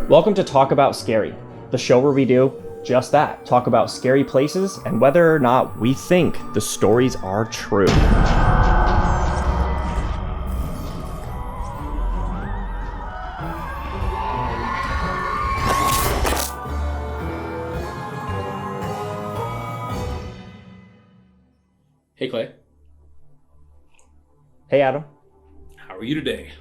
Welcome to Talk About Scary, the show where we do just that, talk about scary places and whether or not we think the stories are true. Hey Clay. Hey Adam. How are you today?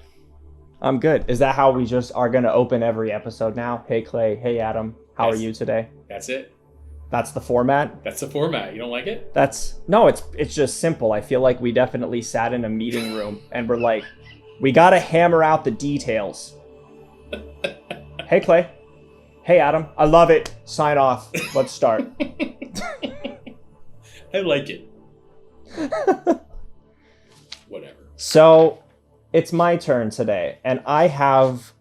I'm good. Is that how we just are going to open every episode now? Hey Clay, hey Adam, how are you today? That's it. That's the format? That's the format. You don't like it? No, it's just simple. I feel like we definitely sat in a meeting room and we're like, we got to hammer out the details. Hey Clay. Hey Adam. I love it. Sign off. Let's start. I like it. Whatever. So, it's my turn today, and I have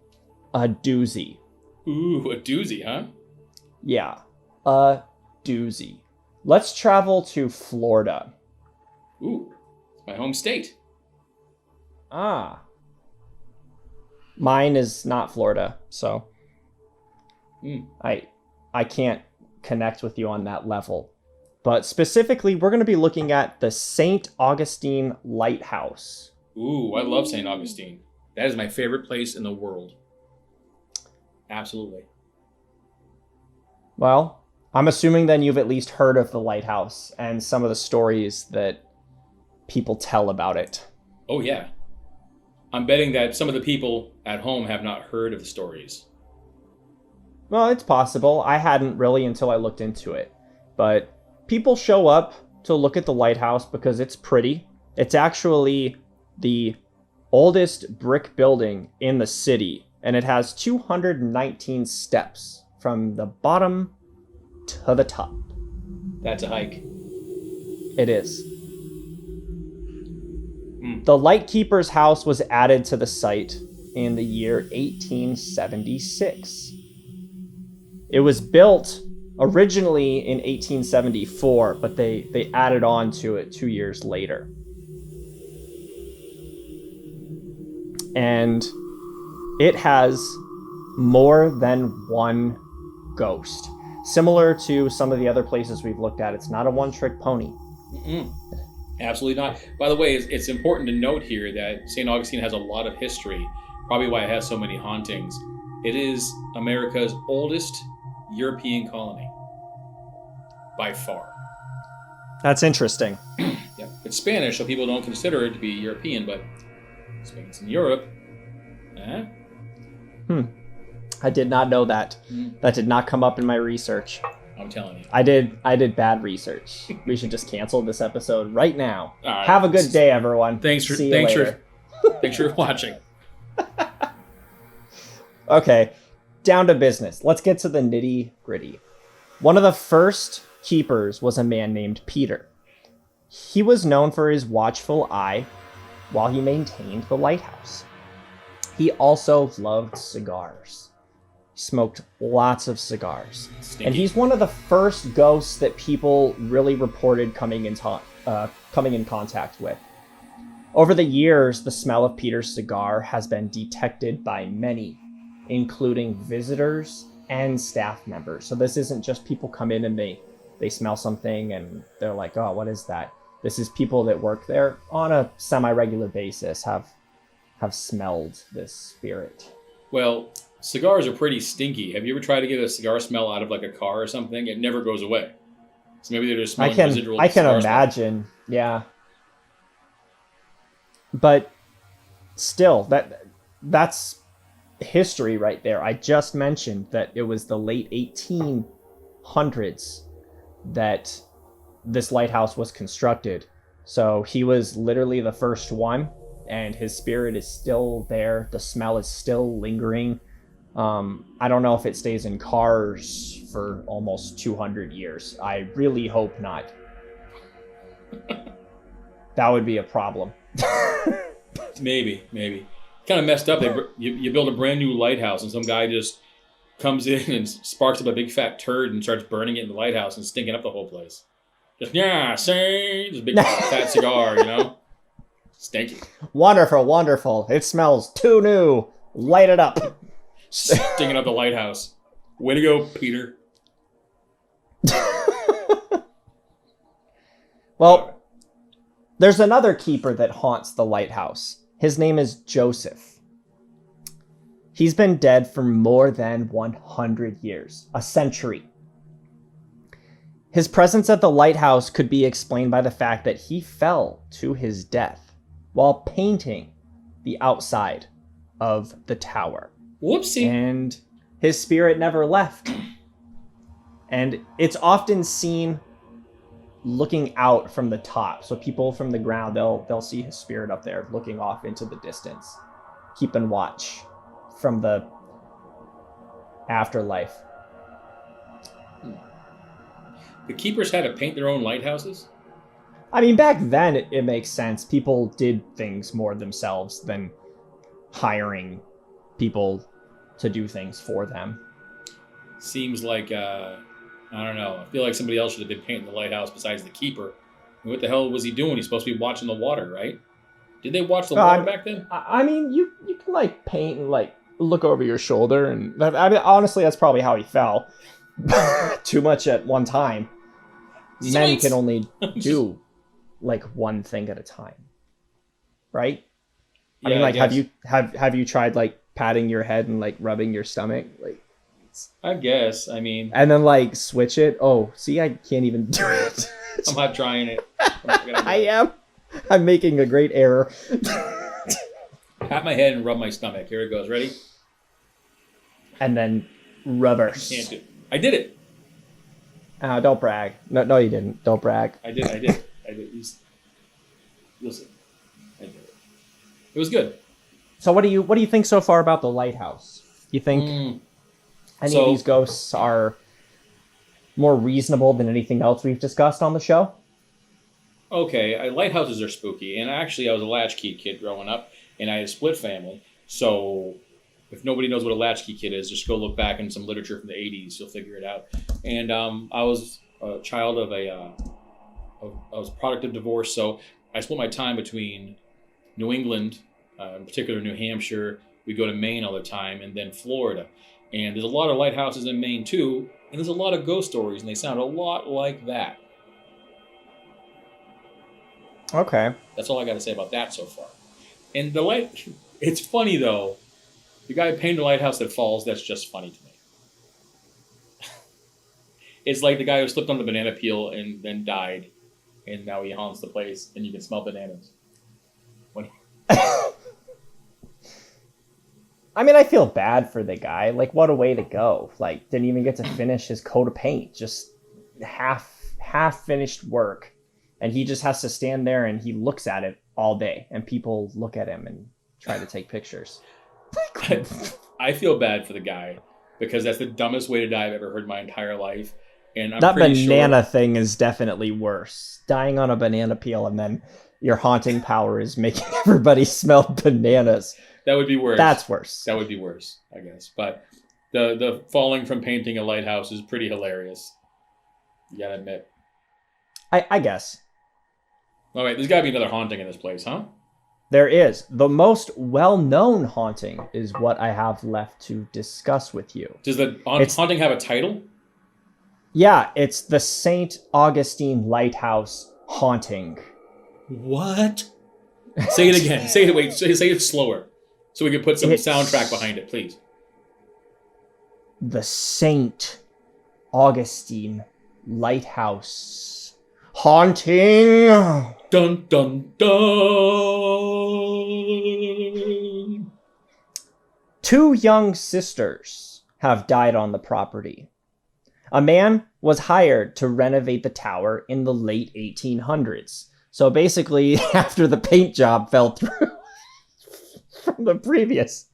a doozy. Ooh, a doozy, huh? Yeah, a doozy. Let's travel to Florida. Ooh, it's my home state. Ah. Mine is not Florida, so I can't connect with you on that level. But specifically, we're going to be looking at the St. Augustine Lighthouse. Ooh, I love St. Augustine. That is my favorite place in the world. Absolutely. Well, I'm assuming then you've at least heard of the lighthouse and some of the stories that people tell about it. Oh, yeah. I'm betting that some of the people at home have not heard of the stories. Well, it's possible. I hadn't really until I looked into it. But people show up to look at the lighthouse because it's pretty. It's actually the oldest brick building in the city, and it has 219 steps from the bottom to the top. That's a hike. It is. The Lightkeeper's house was added to the site in the year 1876. It was built originally in 1874, but they added on to it 2 years later. And it has more than one ghost. Similar to some of the other places we've looked at, it's not a one-trick pony. Absolutely not. By the way, it's important to note here that St. Augustine has a lot of history, probably why it has so many hauntings. It is America's oldest European colony, by far. That's interesting. Yeah, it's Spanish, so people don't consider it to be European, but Spain's in Europe. I did not know that. That did not come up in my research. I'm telling you. I did bad research. We should just cancel this episode right now. Right. Have a good day, everyone. Thanks for watching. Okay, down to business. Let's get to the nitty-gritty. One of the first keepers was a man named Peter. He was known for his watchful eye while he maintained the lighthouse. He also loved cigars. He smoked lots of cigars. Stinky. And he's one of the first ghosts that people really reported coming in contact with. Over the years, the smell of Peter's cigar has been detected by many, including visitors and staff members. So this isn't just people come in and they smell something and they're like, oh, what is that? This is people that work there on a semi-regular basis have smelled this spirit. Well, cigars are pretty stinky. Have you ever tried to get a cigar smell out of like a car or something? It never goes away. So maybe they're just smelling residual I can cigar imagine, yeah. But still, that's history right there. I just mentioned that it was the late 1800s that this lighthouse was constructed. So he was literally the first one, and his spirit is still there. The smell is still lingering. I don't know if it stays in cars for almost 200 years. I really hope not. That would be a problem. Maybe. Kind of messed up. You build a brand new lighthouse and some guy just comes in and sparks up a big fat turd and starts burning it in the lighthouse and stinking up the whole place. Just just a big fat cigar, you know? Stinky. Wonderful. It smells too new. Light it up. Stinging up the lighthouse. Way to go, Peter. Well, there's another keeper that haunts the lighthouse. His name is Joseph. He's been dead for more than 100 years, a century. His presence at the lighthouse could be explained by the fact that he fell to his death while painting the outside of the tower. Whoopsie. And his spirit never left. And it's often seen looking out from the top. So people from the ground, they'll see his spirit up there looking off into the distance, keeping watch from the afterlife. The keepers had to paint their own lighthouses? I mean, back then it makes sense. People did things more themselves than hiring people to do things for them. Seems like, I don't know. I feel like somebody else should have been painting the lighthouse besides the keeper. What the hell was he doing? He's supposed to be watching the water, right? Did they watch the water back then? I mean, you can like paint and like look over your shoulder, and I mean, honestly, that's probably how he fell. Too much at one time. Men can only do like one thing at a time, right? Yeah, I mean, like, I have you tried like patting your head and like rubbing your stomach, like? I guess. I mean, and then like switch it. Oh, see, I can't even do it. I'm not trying it. I am. I'm making a great error. Pat my head and rub my stomach. Here it goes. Ready? And then reverse. Can't do it. I did it. Don't brag. No, you didn't. Don't brag. I did. Listen, I did it. It was good. So what do you think so far about the lighthouse? You think any of these ghosts are more reasonable than anything else we've discussed on the show? Okay, lighthouses are spooky, and actually I was a latchkey kid growing up, and I had a split family, so if nobody knows what a latchkey kid is, just go look back in some literature from the 80s, you'll figure it out. And I was a child of I was a product of divorce, so I split my time between New England, in particular New Hampshire, we go to Maine all the time, and then Florida. And there's a lot of lighthouses in Maine too, and there's a lot of ghost stories, and they sound a lot like that. Okay. That's all I got to say about that so far. And the light, it's funny though. The guy painted a lighthouse that falls, that's just funny to me. It's like the guy who slipped on the banana peel and then died, and now he haunts the place, and you can smell bananas. I mean, I feel bad for the guy. Like, what a way to go. Like, didn't even get to finish his coat of paint. Just half finished work. And he just has to stand there and he looks at it all day. And people look at him and try to take pictures. I feel bad for the guy because that's the dumbest way to die I've ever heard in my entire life. And I'm that pretty banana sure... thing is definitely worse. Dying on a banana peel and then your haunting power is making everybody smell bananas. That would be worse. That's worse. That would be worse, I guess. But the falling from painting a lighthouse is pretty hilarious. You gotta admit. I guess. All right, there's gotta be another haunting in this place, huh? There is. The most well-known haunting is what I have left to discuss with you. Does the haunting have a title? Yeah, it's the St. Augustine Lighthouse Haunting. What? Say it again. Say it slower. So we can put some soundtrack behind it, please. The St. Augustine Lighthouse Haunting. Dun, dun, dun. 2 young sisters have died on the property. A man was hired to renovate the tower in the late 1800s. So basically, after the paint job fell through from the previous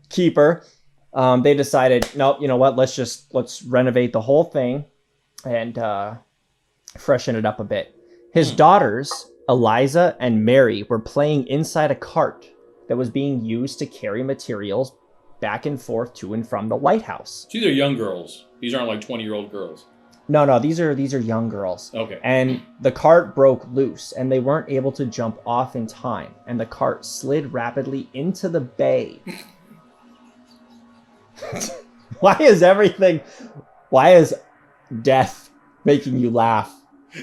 keeper, they decided, nope, you know what, let's renovate the whole thing and freshen it up a bit. His daughters, Eliza and Mary, were playing inside a cart that was being used to carry materials back and forth to and from the lighthouse. So these are young girls. These aren't like 20-year-old girls. No, these are young girls. Okay. And the cart broke loose, and they weren't able to jump off in time, and the cart slid rapidly into the bay. Why is death making you laugh?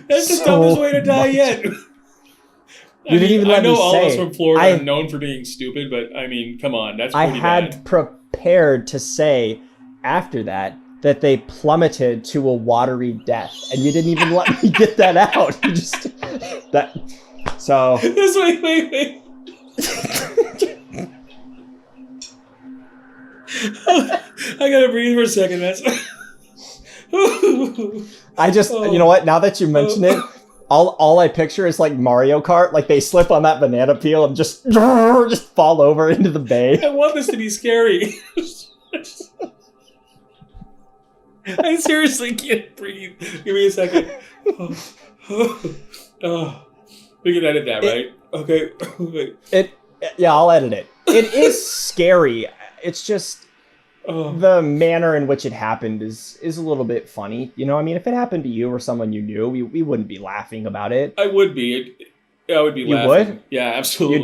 That's the dumbest way to die yet. You didn't even let me say. I know all of us from Florida are known for being stupid, but I mean, come on, that's pretty bad. I had prepared to say after that they plummeted to a watery death, and you didn't even let me get that out. You just that. So. Wait. I gotta breathe for a second. That's. I just, you know what? Now that you mention it, all I picture is like Mario Kart. Like they slip on that banana peel and just fall over into the bay. I want this to be scary. I seriously can't breathe. Give me a second. We can edit that, right? Okay. Wait. Yeah, I'll edit it. It is scary. It's just the manner in which it happened is a little bit funny. You know, I mean, if it happened to you or someone you knew, we wouldn't be laughing about it. I would be. I would be laughing. You would? Yeah, absolutely.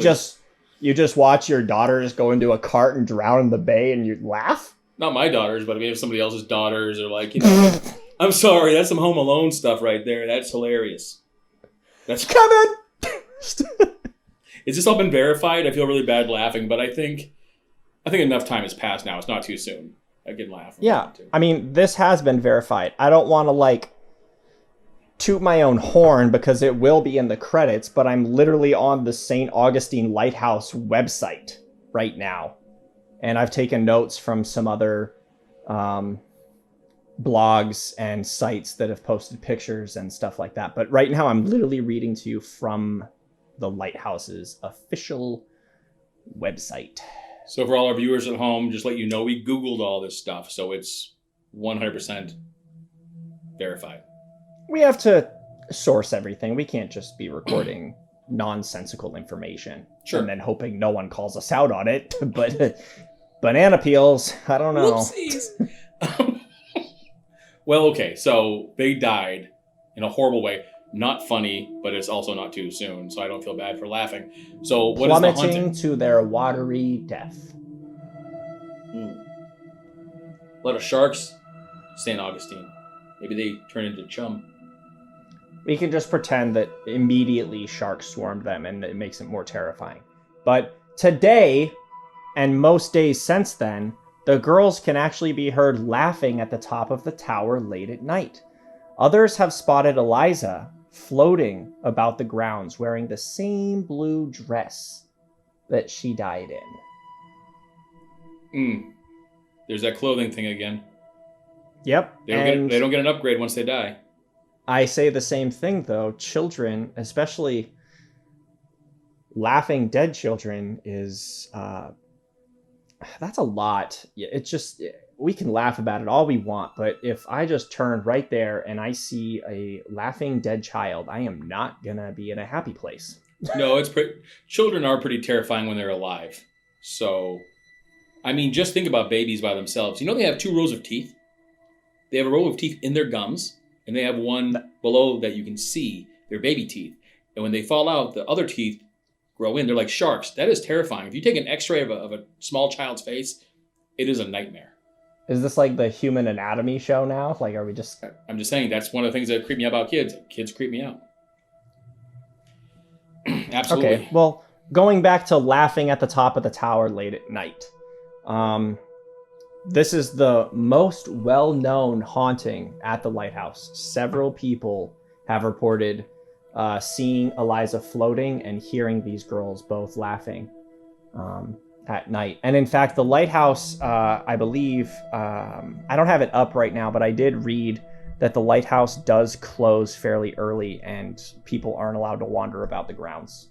You just watch your daughters go into a cart and drown in the bay and you laugh? Not my daughters, but maybe somebody else's daughters or like, you know. I'm sorry, that's some Home Alone stuff right there. That's hilarious. That's Kevin! It's just all been verified. I feel really bad laughing, but I think enough time has passed now. It's not too soon. I can laugh. Yeah, I mean, this has been verified. I don't want to, like, toot my own horn because it will be in the credits, but I'm literally on the St. Augustine Lighthouse website right now. And I've taken notes from some other blogs and sites that have posted pictures and stuff like that. But right now, I'm literally reading to you from the Lighthouse's official website. So for all our viewers at home, just let you know, we Googled all this stuff. So it's 100% verified. We have to source everything. We can't just be recording nonsensical information. Sure. And then hoping no one calls us out on it. But banana peels, I don't know. Whoopsies. Well, okay. So they died in a horrible way. Not funny, but it's also not too soon. So I don't feel bad for laughing. So what is the haunting? Plummeting to their watery death. A lot of sharks, St. Augustine. Maybe they turn into chum. We can just pretend that immediately sharks swarmed them and it makes it more terrifying. But today, and most days since then, the girls can actually be heard laughing at the top of the tower late at night. Others have spotted Eliza floating about the grounds wearing the same blue dress that she died in. There's that clothing thing again. Yep. They don't get an upgrade once they die. I say the same thing, though. Children, especially laughing dead children, is... that's a lot. It's just... We can laugh about it all we want, but if I just turn right there and I see a laughing dead child, I am not going to be in a happy place. No, children are pretty terrifying when they're alive. So, I mean, just think about babies by themselves. You know they have 2 rows of teeth? They have a row of teeth in their gums, and they have one below that you can see, their baby teeth. And when they fall out, the other teeth grow in. They're like sharks. That is terrifying. If you take an x-ray of a small child's face, it is a nightmare. Is this like the Human Anatomy show now? Like, are we just... I'm just saying, that's one of the things that creep me out about kids. Kids creep me out. Absolutely. Okay, well, going back to laughing at the top of the tower late at night. This is the most well-known haunting at the lighthouse. Several people have reported seeing Eliza floating and hearing these girls both laughing at night. And in fact, the lighthouse, I believe, I don't have it up right now, but I did read that the lighthouse does close fairly early and people aren't allowed to wander about the grounds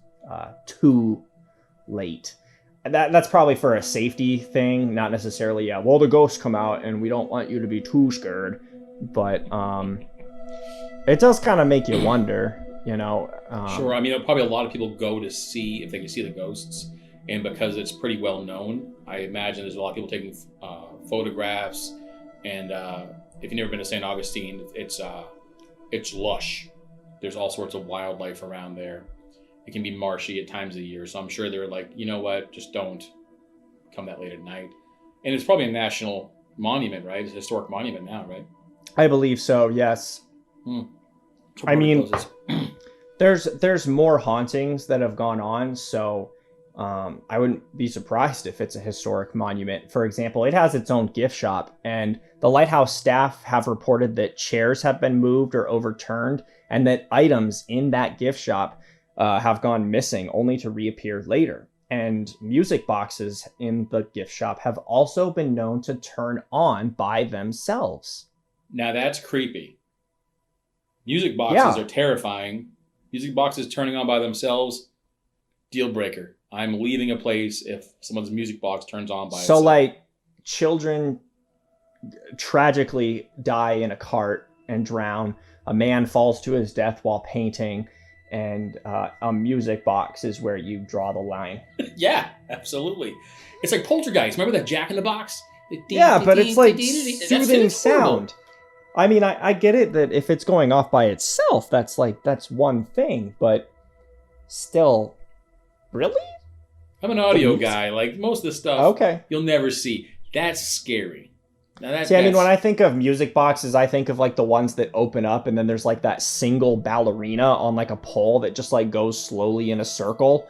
too late. That's probably for a safety thing, not necessarily, well, the ghosts come out and we don't want you to be too scared. But it does kind of make you wonder, you know. Sure, I mean, probably a lot of people go to see if they can see the ghosts. And because it's pretty well known, I imagine there's a lot of people taking photographs. And if you've never been to St. Augustine, it's lush. There's all sorts of wildlife around there. It can be marshy at times of the year. So I'm sure they're like, you know what, just don't come that late at night. And it's probably a national monument, right? It's a historic monument now, right? I believe so, yes. I mean, there's more hauntings that have gone on, so I wouldn't be surprised if it's a historic monument. For example, it has its own gift shop, and the lighthouse staff have reported that chairs have been moved or overturned, and that items in that gift shop have gone missing, only to reappear later. And music boxes in the gift shop have also been known to turn on by themselves. Now that's creepy. Music boxes are terrifying. Music boxes turning on by themselves, deal breaker. I'm leaving a place if someone's music box turns on by itself. So like children tragically die in a cart and drown. A man falls to his death while painting. And a music box is where you draw the line. Yeah, absolutely. It's like Poltergeist. Remember that Jack in the Box? Yeah, but it's like soothing sound. I mean, I get it that if it's going off by itself, that's one thing. But still, really? I'm an audio guy. Like most of the stuff, you'll never see. That's scary. I mean, when I think of music boxes, I think of like the ones that open up and then there's like that single ballerina on like a pole that just like goes slowly in a circle.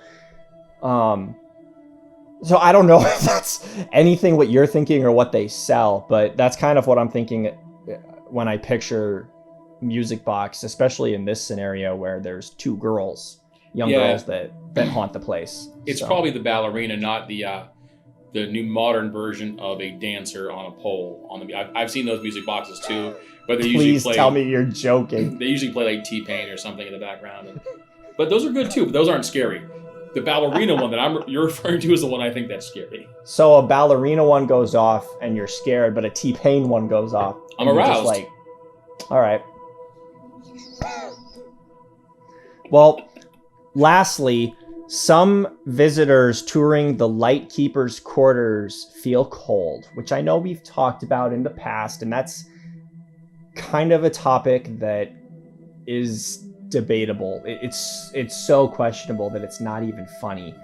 So I don't know if that's anything what you're thinking or what they sell, but that's kind of what I'm thinking when I picture music box, especially in this scenario where there's two girls, young girls that haunt the place. It's probably the ballerina, not the new modern version of a dancer on a pole. I've seen those music boxes too, but they usually Please tell me you're joking. They usually play like T-Pain or something in the background. But those are good too, but those aren't scary. The ballerina one that you're referring to is the one I think that's scary. So a ballerina one goes off and you're scared, but a T-Pain one goes off. I'm aroused. Just like, all right. Well, lastly, some visitors touring the Lightkeeper's quarters feel cold, which I know we've talked about in the past, and that's kind of a topic that is debatable. It's so questionable that it's not even funny.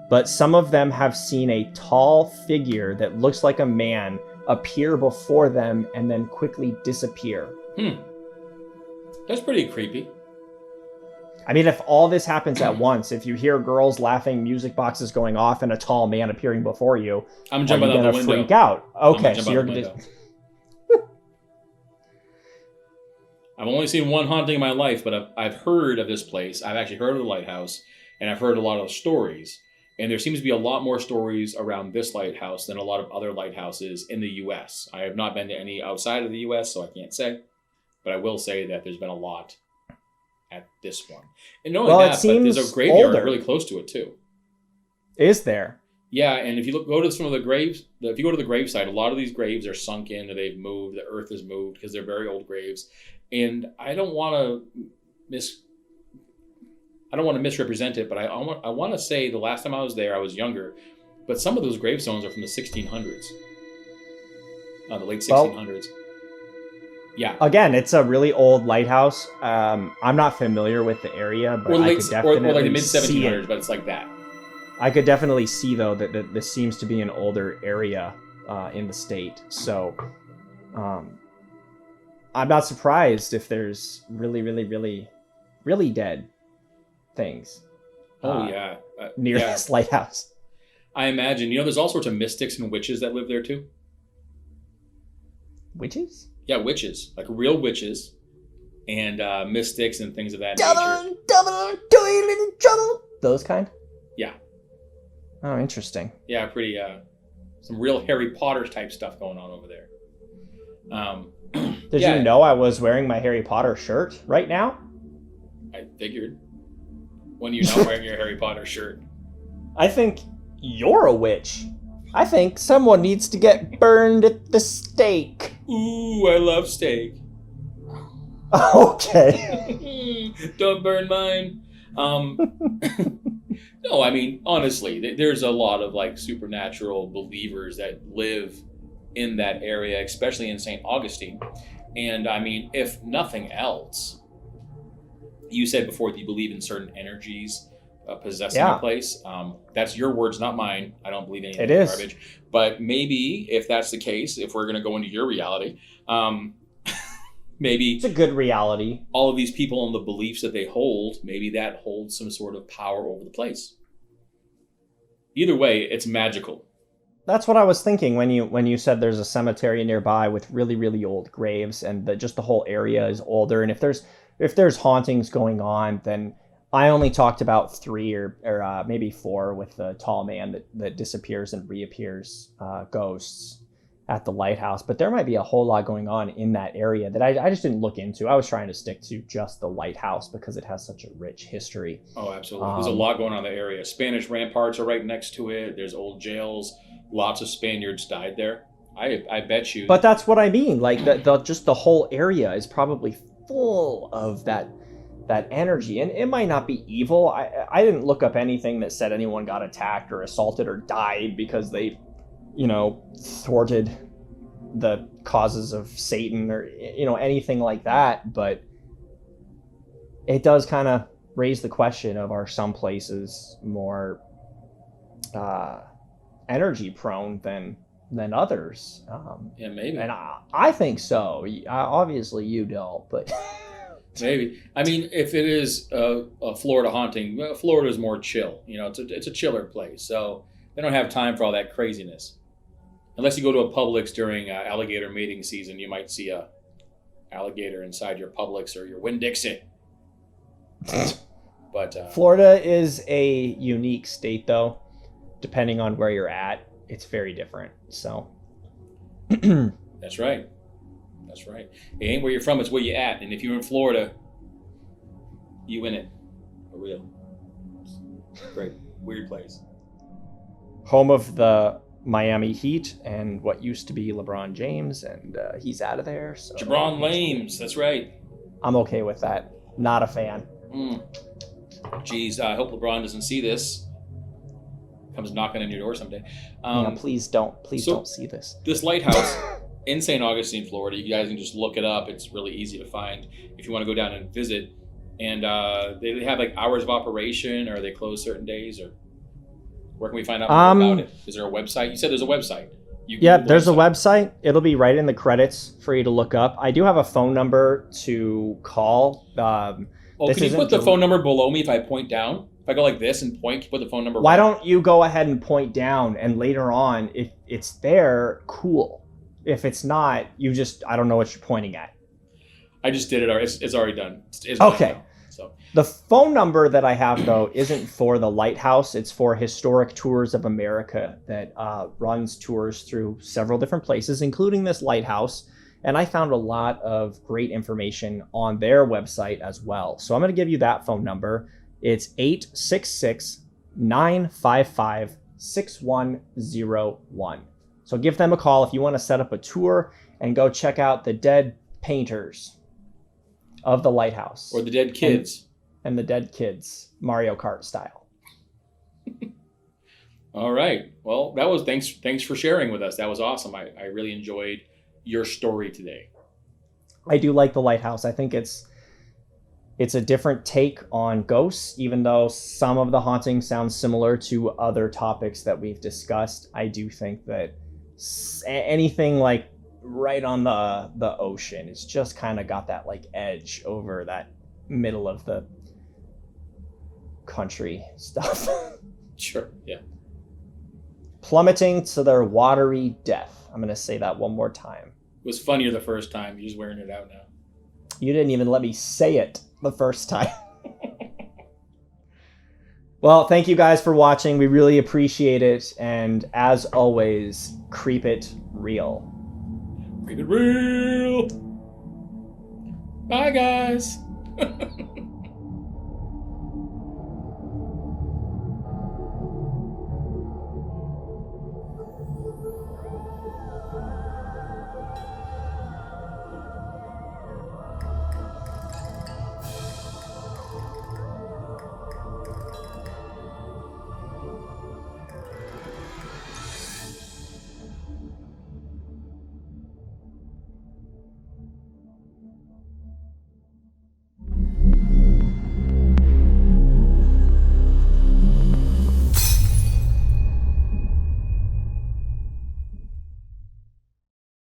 But some of them have seen a tall figure that looks like a man appear before them and then quickly disappear. That's pretty creepy. I mean, if all this happens at once, if you hear girls laughing, music boxes going off, and a tall man appearing before you, I'm jumping out the window. Freak out. Okay, so you're gonna. I've only seen one haunting in my life, but I've heard of this place. I've actually heard of the lighthouse, and I've heard a lot of stories. And there seems to be a lot more stories around this lighthouse than a lot of other lighthouses in the U.S. I have not been to any outside of the U.S., so I can't say. But I will say that there's been a lot at this one. And not only that, but there's a graveyard really close to it, too. Is there? Yeah, and if you go to some of the graves, if you go to the gravesite, a lot of these graves are sunk in, or they've moved, the earth has moved, because they're very old graves. And I don't want to misrepresent it, but I want to say the last time I was there, I was younger, but some of those gravestones are from the 1600s, the late 1600s. Yeah. Again, it's a really old lighthouse. I'm not familiar with the area, but I could definitely or like the mid 1700s, but it's like that. I could definitely see though that this seems to be an older area in the state. So I'm not surprised if there's really, really, really, really dead things. Near this lighthouse. I imagine. There's all sorts of mystics and witches that live there too. Witches? Yeah, witches, like real witches, and mystics and things of that nature. Trouble. Those kind? Yeah. Oh, interesting. Yeah, pretty. Some real Harry Potter type stuff going on over there. Did you know I was wearing my Harry Potter shirt right now? I figured. When you're not wearing your Harry Potter shirt. I think you're a witch. I think someone needs to get burned at the stake. Ooh, I love steak. Okay. Don't burn mine. No, I mean, honestly, there's a lot of like supernatural believers that live in that area, especially in St. Augustine. And I mean, if nothing else, you said before that you believe in certain energies possessing Yeah. a place. That's your words, not mine. I don't believe any of It that is. garbage. But maybe if that's the case, if we're going to go into your reality, maybe It's a good reality. all of these people and the beliefs that they hold, maybe that holds some sort of power over the place. Either way, it's magical. That's what I was thinking when you said there's a cemetery nearby with really, really old graves, and just the whole area is older. And if there's hauntings going on, then I only talked about 3 or maybe 4 with the tall man that disappears and reappears, ghosts at the lighthouse. But there might be a whole lot going on in that area that I just didn't look into. I was trying to stick to just the lighthouse because it has such a rich history. Oh, absolutely. There's a lot going on in the area. Spanish ramparts are right next to it. There's old jails. Lots of Spaniards died there. I bet you. But that's what I mean. Like just the whole area is probably full of that energy, and it might not be evil. I didn't look up anything that said anyone got attacked or assaulted or died because they, thwarted the causes of Satan or anything like that. But it does kind of raise the question of, are some places more energy prone than others? Yeah, maybe. And I think so. Obviously you don't, but maybe. I mean, if it is a Florida haunting, well, Florida is more chill. It's a chiller place, so they don't have time for all that craziness. Unless you go to a Publix during alligator mating season, you might see a alligator inside your Publix or your Winn-Dixie. But Florida is a unique state, though. Depending on where you're at, it's very different. So that's right. That's right. It ain't where you're from, it's where you're at. And if you're in Florida, you in it. For real. Great. Weird place. Home of the Miami Heat and what used to be LeBron James, and he's out of there. So Jabron Lames, that's right. I'm okay with that. Not a fan. Geez, I hope LeBron doesn't see this. Comes knocking on your door someday. Please don't see this. This lighthouse in St. Augustine, Florida, you guys can just look it up. It's really easy to find if you want to go down and visit. And they have like hours of operation, or they close certain days, or where can we find out more about it? Is there a website? You said there's a website. There's a website. It'll be right in the credits for you to look up. I do have a phone number to call. Can you put the phone number below me if I point down? If I go like this and point, put the phone number. Why don't you go ahead and point down, and later on, if it's there, cool. If it's not, I don't know what you're pointing at. I just did it. It's already done. It's okay. Done now, so the phone number that I have, though, isn't for the lighthouse. It's for Historic Tours of America that runs tours through several different places, including this lighthouse. And I found a lot of great information on their website as well. So I'm going to give you that phone number. It's 866-955-6101. So give them a call if you want to set up a tour and go check out the dead painters of the lighthouse. Or the dead kids. And the dead kids, Mario Kart style. All right. Well, that was thanks for sharing with us. That was awesome. I really enjoyed your story today. I do like the lighthouse. I think it's a different take on ghosts, even though some of the hauntings sound similar to other topics that we've discussed. I do think that anything like right on the ocean, it's just kind of got that like edge over that middle of the country stuff. Sure, yeah. Plummeting to their watery death. I'm going to say that one more time. It was funnier the first time. You're just wearing it out now. You didn't even let me say it the first time. Well, thank you guys for watching. We really appreciate it. And as always, creep it real. Keep it real. Bye, guys.